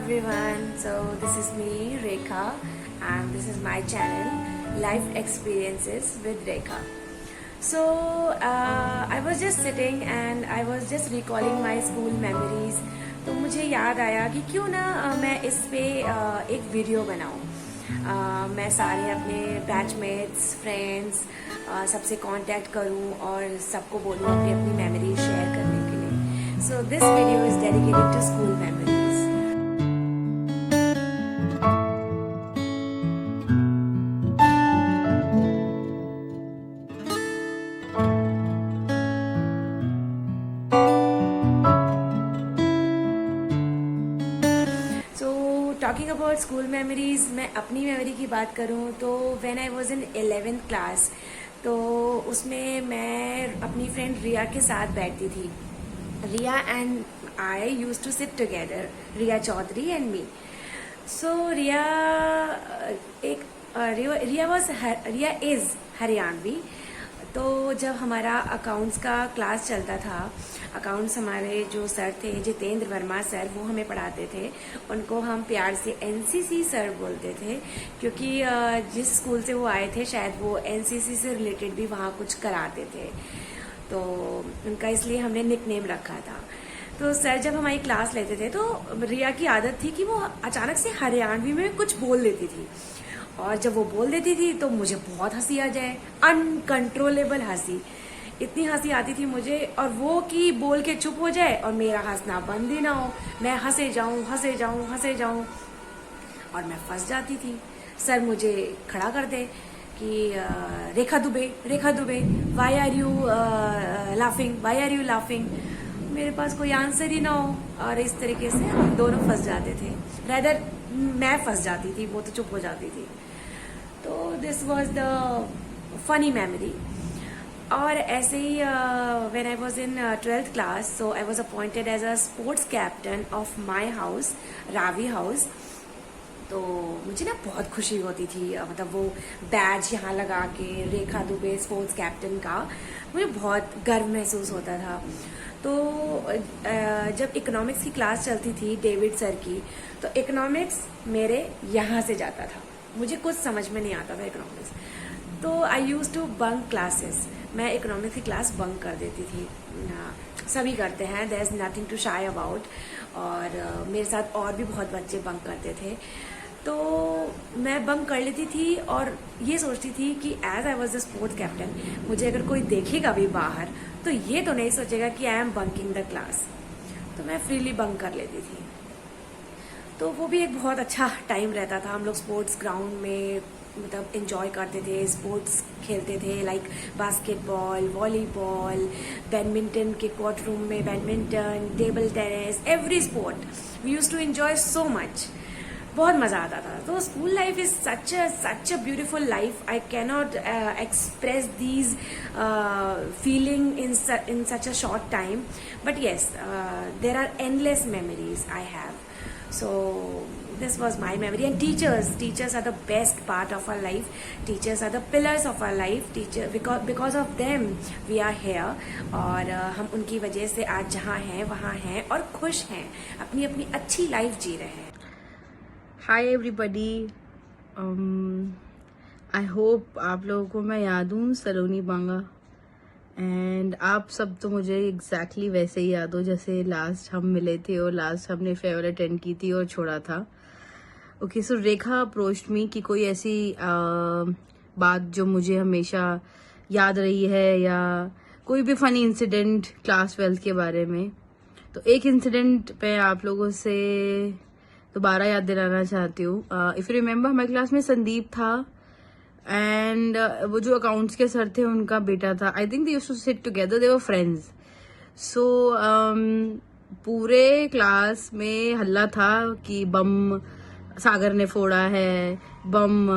everyone, so this is me Rekha and this is my channel Life Experiences with Rekha. So I was just sitting and I was just recalling my school memories. तो मुझे याद आया कि क्यों ना मैं इस पे एक वीडियो बनाऊं। मैं सारे अपने बैचमेट्स फ्रेंड्स सबसे कांटेक्ट करूं और सबको बोलूं अपनी अपनी मेमोरीज शेयर करने के लिए। So this video is dedicated to school memories. Talking about school memories, मैं अपनी मेमोरी की बात करूं तो when I was in 11th class, तो उसमें मैं अपनी फ्रेंड रिया के साथ बैठती थी। Riya and I used to sit together, Riya Chaudhary and me. So Riya is Haryanvi. तो जब हमारा अकाउंट्स का क्लास चलता था, अकाउंट्स हमारे जो सर थे जितेंद्र वर्मा सर, वो हमें पढ़ाते थे। उनको हम प्यार से एनसीसी सर बोलते थे, क्योंकि जिस स्कूल से वो आए थे शायद वो एनसीसी से रिलेटेड भी वहाँ कुछ कराते थे, तो उनका इसलिए हमने निकनेम रखा था। तो सर जब हमारी क्लास लेते थे तो रिया की आदत थी कि वो अचानक से हरियाणवी में कुछ बोल देती थी, और जब वो बोल देती थी तो मुझे बहुत हंसी आ जाए, अनकंट्रोलेबल हंसी। इतनी हंसी आती थी मुझे, और वो कि बोल के चुप हो जाए और मेरा हंसना बंद ही ना हो, मैं हंसे जाऊं और मैं फंस जाती थी। सर मुझे खड़ा कर दे कि Rekha Dubey why are you laughing. मेरे पास कोई आंसर ही ना हो, और इस तरीके से हम दोनों फंस जाते थे। रेदर मैं फंस जाती थी, वो तो चुप हो जाती थी। तो this was the funny memory. और ऐसे ही when I was in 12th class, so I was appointed as a sports captain of my house, Ravi house. तो मुझे ना बहुत खुशी होती थी, मतलब वो बैज यहाँ लगा के रेखा दुबे स्पोर्ट्स कैप्टन का, मुझे बहुत गर्व महसूस होता था। तो जब इकोनॉमिक्स की क्लास चलती थी डेविड सर की, तो इकोनॉमिक्स मेरे यहाँ से जाता था, मुझे कुछ समझ में नहीं आता था इकोनॉमिक्स। तो आई यूज टू बंक क्लासेस, मैं इकोनॉमिक्स की क्लास बंक कर देती थी। सभी करते हैं, there is nothing to shy about. और मेरे साथ और भी बहुत बच्चे बंक करते थे, तो मैं बंक कर लेती थी और ये सोचती थी कि as I was the sports captain, मुझे अगर कोई देखेगा भी बाहर तो ये तो नहीं सोचेगा कि I am bunking the class. तो मैं फ्रीली बंक कर लेती थी। तो वो भी एक बहुत अच्छा टाइम रहता था। हम लोग स्पोर्ट्स ग्राउंड में मतलब एंजॉय करते थे, स्पोर्ट्स खेलते थे, लाइक बास्केटबॉल, वॉलीबॉल, बैडमिंटन के कोर्ट रूम में badminton, table tennis, every sport we use to enjoy so much. बहुत मजा आता था। तो school life is such a beautiful life. I cannot express these feeling in such a short time, but yes there are endless memories I have. So this was my memory. And teachers are the best part of our life. Teachers are the pillars of our life. Because of them we are here. और हम उनकी वजह से आज जहाँ हैं वहाँ हैं और खुश हैं, अपनी अपनी अच्छी लाइफ जी रहे हैं। हाय एवरीबॉडी, आई होप आप लोगों को मैं याद हूँ, सलोनी बांगा। एंड आप सब तो मुझे एग्जैक्टली वैसे ही याद हो जैसे लास्ट हम मिले थे और लास्ट हमने फेयरवेल अटेंड की थी और छोड़ा था। ओके, सो रेखा अप्रोच्ड मी कि कोई ऐसी बात जो मुझे हमेशा याद रही है या कोई भी फनी इंसिडेंट क्लास 12th के बारे में। तो एक इंसिडेंट मैं आप लोगों से दोबारा याद दिलाना चाहती हूँ। इफ यू रिमेम्बर, हमारी क्लास में संदीप था एंड वो जो अकाउंट्स के सर थे उनका बेटा था। I think they used to sit together, they were friends. So पूरे क्लास में हल्ला था कि बम सागर ने फोड़ा है, बम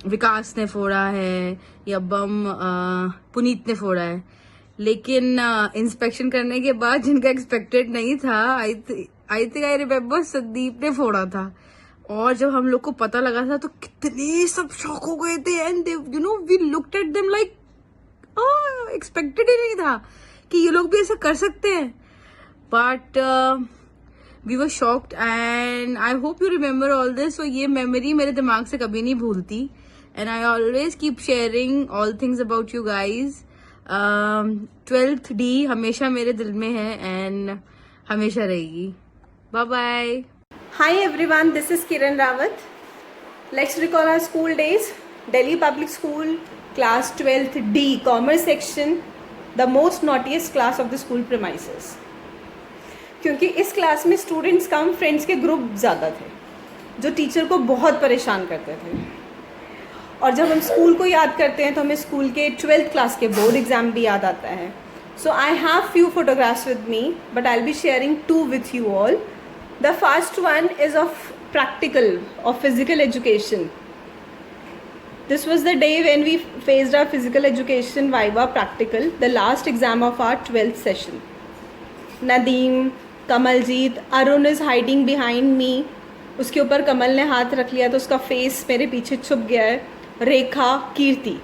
विकास ने फोड़ा है, या बम पुनीत ने फोड़ा है। लेकिन इंस्पेक्शन करने के बाद जिनका एक्सपेक्टेड नहीं था, I think I remember Sandeep ने फोड़ा था। और जब हम लोग को पता लगा था तो कितने सब शॉक हो गए थे। And you know we looked at them like expected ही नहीं था कि ये लोग भी ऐसा कर सकते हैं। But we were shocked and I hope you remember all this. तो ये मेमोरी मेरे दिमाग से कभी नहीं भूलती and I always keep sharing all things about you guys. 12th D हमेशा मेरे दिल में है एंड हमेशा रहेगी. Bye bye. Hi everyone, this is Kiran Rawat. Let's recall our school days. Delhi Public School, class 12th D, Commerce section, the most naughtiest class of the school premises. क्योंकि इस class में students कम, friends के group ज़्यादा थे जो teacher को बहुत परेशान करते थे. और जब हम स्कूल को याद करते हैं तो हमें स्कूल के 12th क्लास के बोर्ड एग्ज़ाम भी याद आता है. So I have few photographs with me but I will be sharing 2 with you all. The first one is of practical, of physical education. This was the day when we faced our physical education Viva practical, the last exam of our 12th session. Nadeem, Kamaljeet, Arun is hiding behind me. उसके ऊपर कमल ने हाथ रख लिया तो उसका face मेरे पीछे छुप गया है. रेखा, कीर्ति,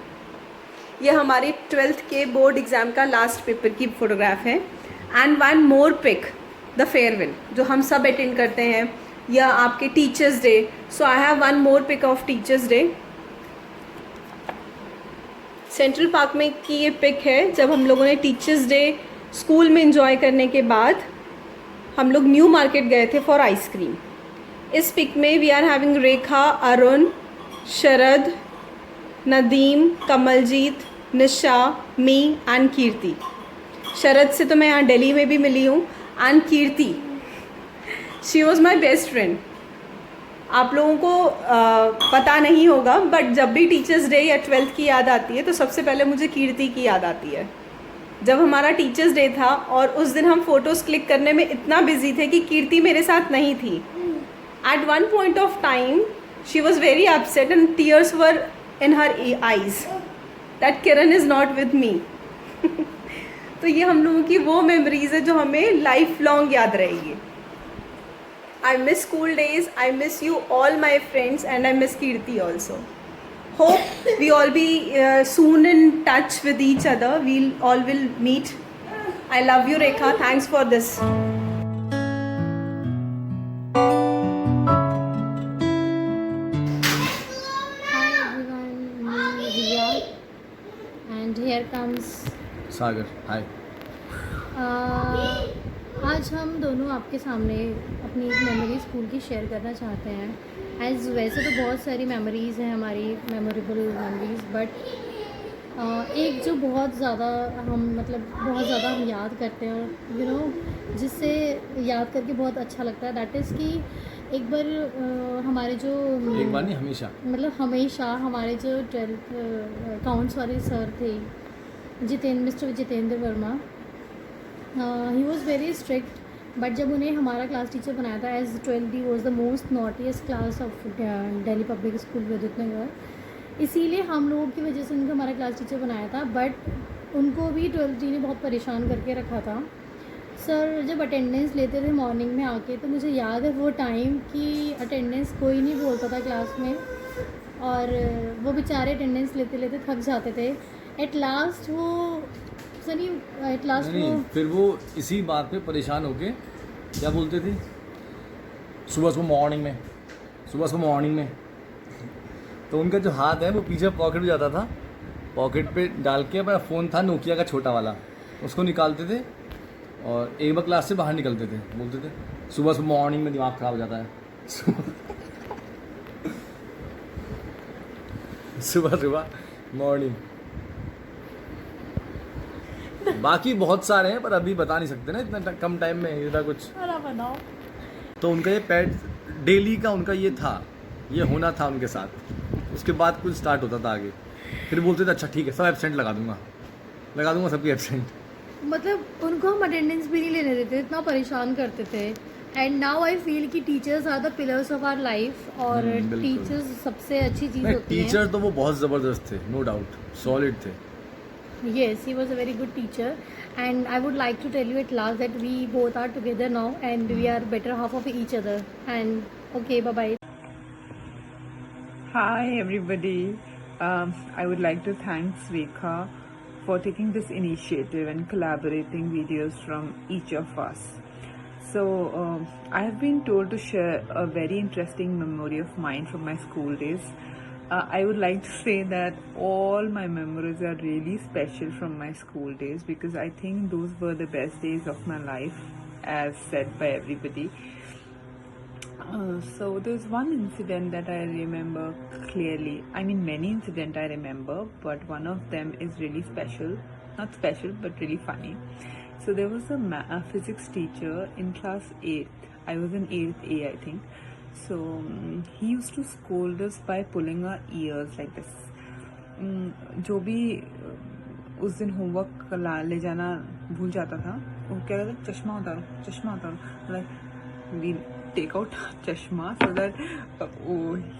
ये हमारी 12th के बोर्ड एग्ज़ाम का लास्ट पेपर की फोटोग्राफ है. And one more pic, the farewell, जो हम सब अटेंड करते हैं, या आपके teachers day. So I have one more pic of teachers day. Central park में की ये पिक है जब हम लोगों ने टीचर्स डे स्कूल में एंजॉय करने के बाद हम लोग न्यू मार्केट गए थे फॉर आइसक्रीम. इस पिक में we are having Rekha, Arun, Sharad, Nadeem, Kamaljeet, Nisha, me and Kirti. Sharad से तो मैं यहाँ दिल्ली में भी मिली हूँ. And Kirti, she was my best friend. आप लोगों को पता नहीं होगा बट जब भी टीचर्स डे या 12th की याद आती है तो सबसे पहले मुझे कीर्ति की याद आती है. जब हमारा टीचर्स डे था और उस दिन हम फ़ोटोज़ क्लिक करने में इतना बिजी थे कि कीर्ति मेरे साथ नहीं थी. At one point of time she was very upset and tears were in her eyes that Kiran is not with me. तो ये हम लोगों की वो मेमोरीज है जो हमें लाइफ लॉन्ग याद रहेगी. I miss school days, I miss you all my friends and I miss Kirti also. Hope we all be soon in touch with each other. We all will meet. I love you Rekha, thanks for this. Hi everyone, I'm Riya and here comes Sagar. Hi. आज हम दोनों आपके सामने अपनी एक memory school की share करना चाहते हैं. एज वैसे तो बहुत सारी मेमोरीज़ हैं हमारी, मेमोरेबल मेमोरीज़, बट एक जो बहुत ज़्यादा हम याद करते हैं और यू नो जिससे याद करके बहुत अच्छा लगता है, दैट इज़ कि एक बार हमारे जो एक बार नहीं, हमेशा हमेशा हमारे जो 12th अकाउंट्स वाले सर थे, mister Jitendra Verma, he was very strict. But जब उन्हें हमारा क्लास टीचर बनाया था, as 12D was the most naughtiest class of Delhi public school Vidyut Nagar, इसीलिए हम लोगों की वजह से उनको हमारा क्लास टीचर बनाया था. बट उनको भी 12D ने बहुत परेशान करके रखा था. सर जब अटेंडेंस लेते थे मॉर्निंग में आके, तो मुझे याद है वो टाइम कि अटेंडेंस कोई नहीं बोलता था क्लास में और वो बेचारे अटेंडेंस लेते लेते थक जाते थे. एट लास्ट वो फिर वो इसी बात पे परेशान होके क्या बोलते थे, सुबह मॉर्निंग में तो उनका जो हाथ है वो पीछे पॉकेट में जाता था, पॉकेट पे डाल के अपना फ़ोन था नोकिया का छोटा वाला, उसको निकालते थे और एक बार क्लास से बाहर निकलते थे. बोलते थे सुबह मॉर्निंग में दिमाग ख़राब हो जाता है. सुबह मॉर्निंग. बाकी बहुत सारे हैं पर अभी बता नहीं सकते ना इतना कम टाइम में इतना कुछ. तो उनका ये पेट डेली का उनका ये था, ये होना था उनके साथ. उसके बाद कुछ स्टार्ट होता था आगे. फिर बोलते थे अच्छा ठीक है सब एब्सेंट लगा दूंगा सबकी एब्सेंट. मतलब उनको हम अटेंडेंस भी नहीं लेने देते, इतना परेशान करते थे. एंड नाउ आई फील कि teachers are the pillars of our life और टीचर्स सबसे अच्छी चीज़ होती है. टीचर तो वो बहुत ज़बरदस्त थे, नो डाउट, सॉलिड थे. Yes, he was a very good teacher, and I would like to tell you at last that we both are together now and we are better half of each other. And okay, bye bye. Hi everybody. I would like to thank Rekha for taking this initiative and collaborating videos from each of us. So, I have been told to share a very interesting memory of mine from my school days. I would like to say that all my memories are really special from my school days because I think those were the best days of my life, as said by everybody. So there's one incident that I remember clearly. I mean, many incidents I remember, but one of them is really special. Not special, but really funny. So there was a physics teacher in class 8th. I was in 8th A, I think. So he used to scold us by pulling our ears like this. जो भी उस दिन homework ले जाना भूल जाता था वो कह रहा था चश्मा उतारो like we take out चश्मा so that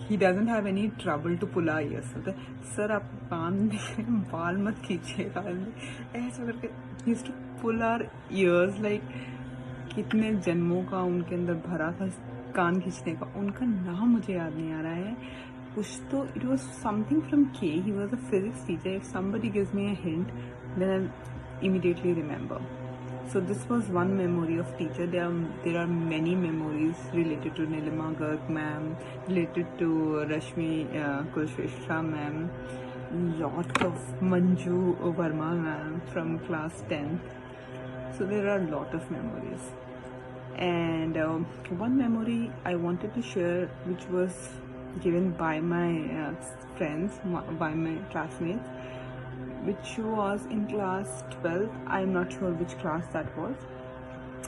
he doesn't have any trouble to pull our ears. So sir आप कान में बाल मत खींचिएगा ऐसा करके he used to pull our ears like कितने जन्मों का उनके अंदर भरा था कान खींचने का. उनका नाम मुझे याद नहीं आ रहा है कुछ तो. It was something from K. He was a physics teacher. If somebody gives me a hint then I'll immediately remember. So this was one memory of teacher. There are many memories related to Nilima Garg ma'am, related to Rashmi Kulshreshtha ma'am, lot of Manju Verma ma'am from class 10th. So there are a lot of memories. And one memory I wanted to share, which was given by my friends, by my classmates, which was in class 12th. I'm not sure which class that was,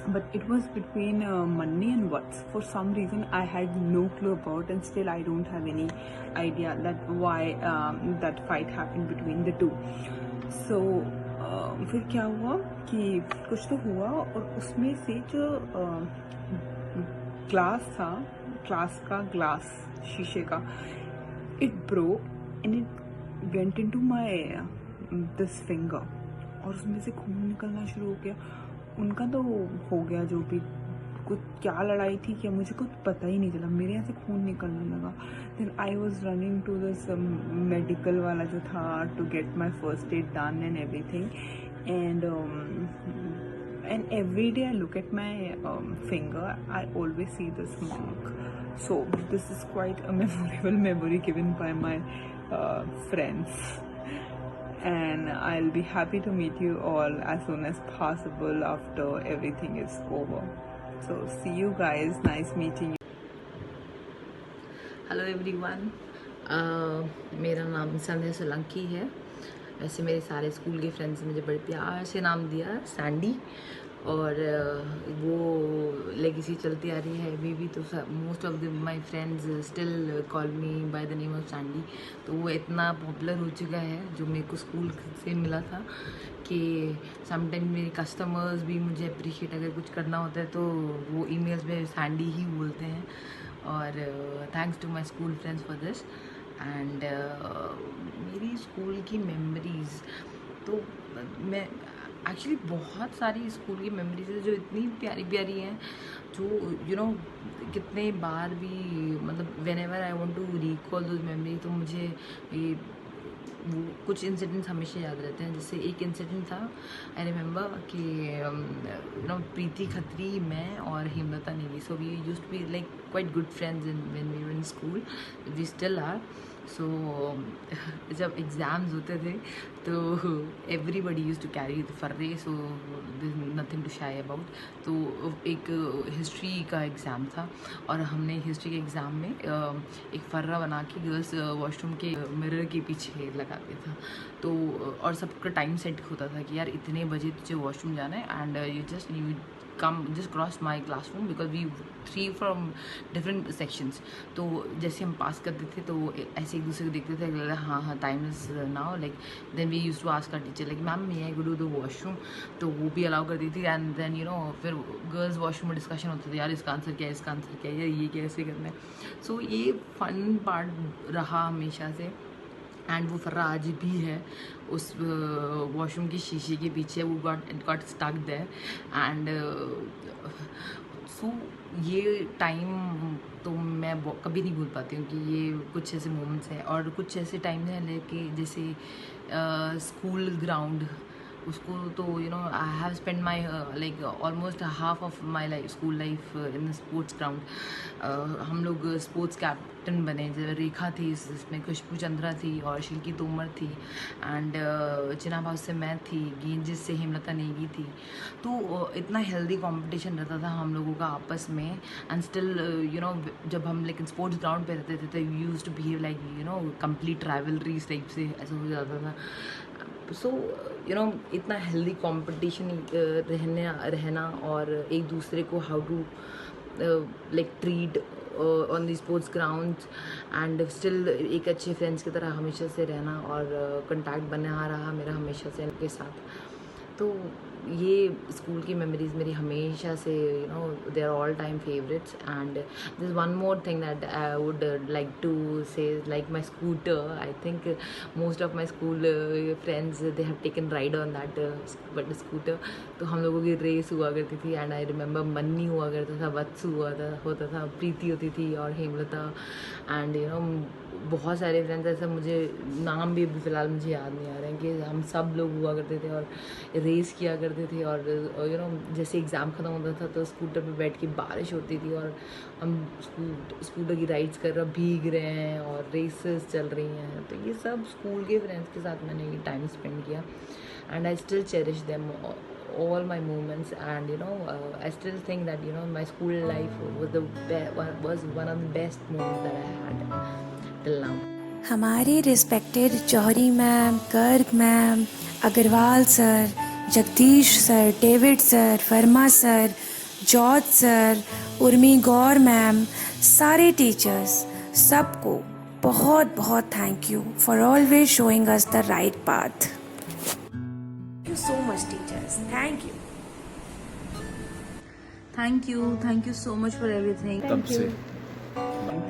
but it was between Manni and Vats. For some reason I had no clue about, and still I don't have any idea that why that fight happened between the two. So फिर क्या हुआ कि कुछ तो हुआ और उसमें से जो ग्लास था, क्लास का ग्लास शीशे का, it broke and it went into my this finger और उसमें से खून निकलना शुरू हो गया. उनका तो हो गया जो भी, कुछ क्या लड़ाई थी क्या मुझे कुछ पता ही नहीं चला, मेरे यहाँ से खून निकलने लगा. Then I was running to this medical वाला जो था to get my first aid done and everything. And every day I look at my finger, I always see this mark. So this is quite a memorable memory given by my friends. And I'll be happy to meet you all as soon as possible after everything is over. So see you guys. Nice meeting you. Hello everyone, मेरा नाम संध्या सोलंकी है. वैसे मेरे सारे school के friends ने मुझे बड़े प्यार से नाम दिया सैंडी, और वो लेगेसी चलती आ रही है अभी भी. तो most of my friends still call me by the name of Sandy. तो वो इतना पॉपुलर हो चुका है जो मेरे को स्कूल से मिला था कि समटाइम मेरे कस्टमर्स भी मुझे अप्रिशिएट अगर कुछ करना होता है तो वो ईमेल्स में सैंडी ही बोलते हैं. और thanks to my school friends for this. And मेरी स्कूल की मेमोरीज़ तो मैं एक्चुअली बहुत सारी स्कूल की मेमोरीज है जो इतनी प्यारी प्यारी हैं, जो यू नो कितने बार भी मतलब whenever I want to recall those memory तो मुझे ये वो कुछ इंसिडेंट्स हमेशा याद रहते हैं. जैसे एक इंसिडेंट था, आई रिमेंबर कि यू नो प्रीति खत्री, मैं और Hemlata Negi, so we used to be like quite good friends in when we were in school. We still are. So जब एग्ज़ाम्स होते थे तो everybody use to carry the फर्रे, so this nothing to shy about. तो एक history का exam था और हमने हिस्ट्री के एग्ज़ाम में एक फर्रा बना के गर्ल्स वॉशरूम के मिरर के पीछे लगा दिया था. तो और सबका टाइम सेट होता था कि यार इतने बजे तुझे वॉशरूम जाना है and you just cross my classroom because we 3 from different sections. तो जैसे हम पास करते थे तो ऐसे एक दूसरे को देखते थे, हाँ time is now, like then we use to ask our teacher like ma'am may I go to the washroom. तो वो भी अलाउ करती थी. एंड देन यू नो फिर गर्ल्स वॉशरूम में डिस्कशन होता था, यार इसका आंसर क्या है, इसका आंसर क्या है, यार ये कैसे करना है. सो ये फन पार्ट रहा हमेशा से. एंड वो फर्रा आज भी है उस वॉशरूम की शीशे के पीछे. वो got stuck there. And so ये टाइम तो मैं कभी नहीं भूल पाती हूँ कि ये कुछ ऐसे मोमेंट्स हैं. और कुछ ऐसे टाइम हैं लेके जैसे स्कूल ग्राउंड उसको तो I have spend my like almost half of my life school life in sports ground. हम लोग स्पोर्ट्स कैप्टन बने, रेखा थी इसमें, खुशबू चंद्रा थी और शिल्की तोमर थी एंड चिनाब हाउस से मैं थी, गेंजिस से हेमलता नेगी थी। तो इतना हेल्दी कंपटीशन रहता था हम लोगों का आपस में एंड स्टिल जब हम लेकिन स्पोर्ट्स ग्राउंड पे रहते थे तो used to behave like complete rivalries type से ऐसा हो जाता था। सो इतना हेल्दी कंपटीशन रहना और एक दूसरे को how to like treat on the sports ground and still एक अच्छे फ्रेंड्स की तरह हमेशा से रहना और कंटैक्ट बना रहा मेरा हमेशा से इनके साथ। तो ये स्कूल की मेमोरीज मेरी हमेशा से they are all time favourites and this one more thing that I would like to say like my scooter. I think most of my school friends they have taken ride on that but scooter. तो हम लोगों की race हुआ करती थी and I remember मन्नी हुआ करता था, वत्स होता था, प्रीति होती थी और हेमलता एंड बहुत सारे फ्रेंड्स ऐसे, मुझे नाम भी फ़िलहाल मुझे याद नहीं आ रहे हैं, कि हम सब लोग हुआ करते थे और रेस किया करते थे। और जैसे एग्ज़ाम ख़त्म होता था तो स्कूटर पे बैठ के बारिश होती थी और हम स्कूटर की राइड्स कर रहे भीग रहे हैं और रेसेस चल रही हैं। तो ये सब स्कूल के फ्रेंड्स के साथ मैंने ये टाइम स्पेंड किया and I still cherish them all my moments and I still think that my school life was one of the best moments that I had till now. हमारे respected Johri ma'am, Garg ma'am, Agarwal sir, Jagdish sir, David sir, Verma sir, George sir, Urmi Gaur ma'am, सारे teachers सबको बहुत बहुत thank you for always showing us the right path. Thank you so much teachers, thank you. Thank you so much for everything. तब से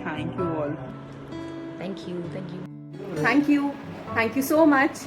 Thank you all. Thank you. Thank you so much.